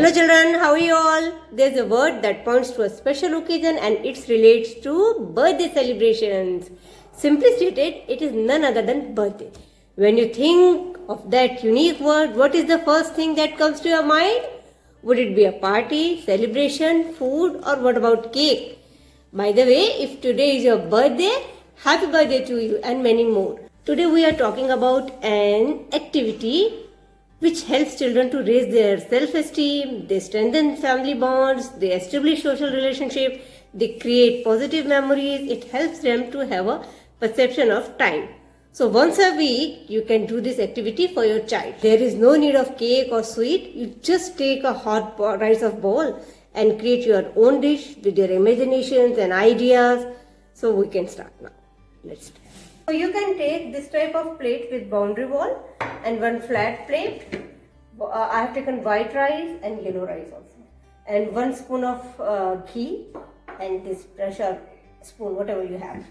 Hello children, how are you all? There's a word that points to a special occasion and it relates to birthday celebrations. Simply stated, it is none other than birthday. When you think of that unique word, what is the first thing that comes to your mind? Would it be a party, celebration, food, or what about cake? By the way, if today is your birthday, happy birthday to you and many more. Today we are talking about an activity which helps children to raise their self-esteem, they strengthen family bonds, they establish social relationships, they create positive memories, it helps them to have a perception of time. So once a week, you can do this activity for your child. There is no need of cake or sweet, you just take a hot rice of bowl and create your own dish with your imaginations and ideas. So we can start now. Let's start. So you can take this type of plate with boundary wall and one flat plate. I have taken white rice and yellow rice also. And 1 spoon of ghee and this pressure spoon, whatever you have.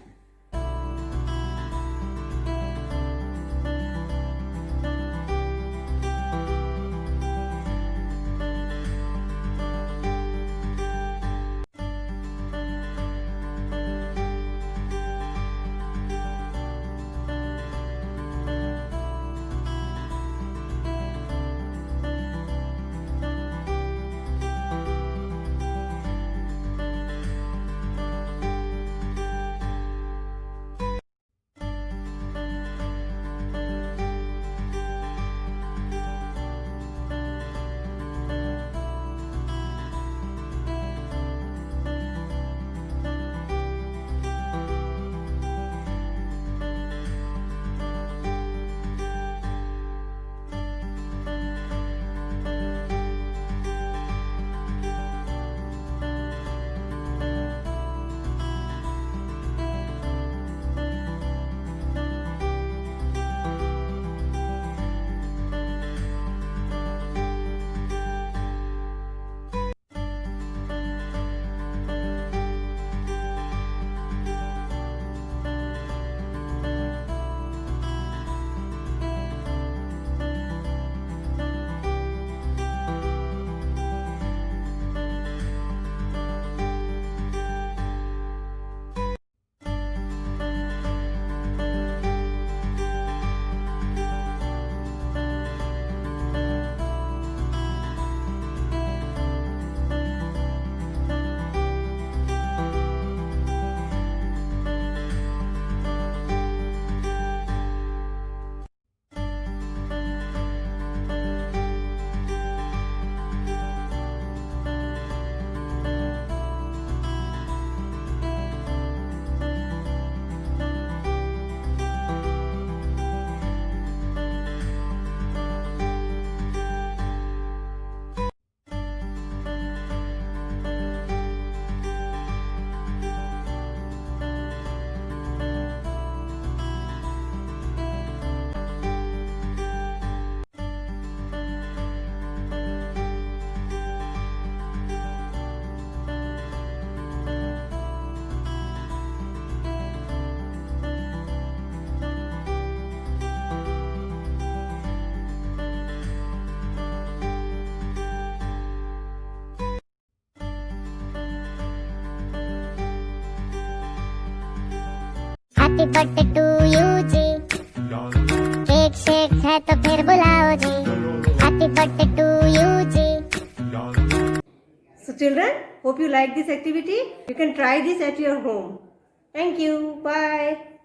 Happy birthday to you जी, cake shake है तो फिर बुलाओ जी, happy birthday to you जी. So children, hope you like this activity. You can try this at your home. Thank you. Bye.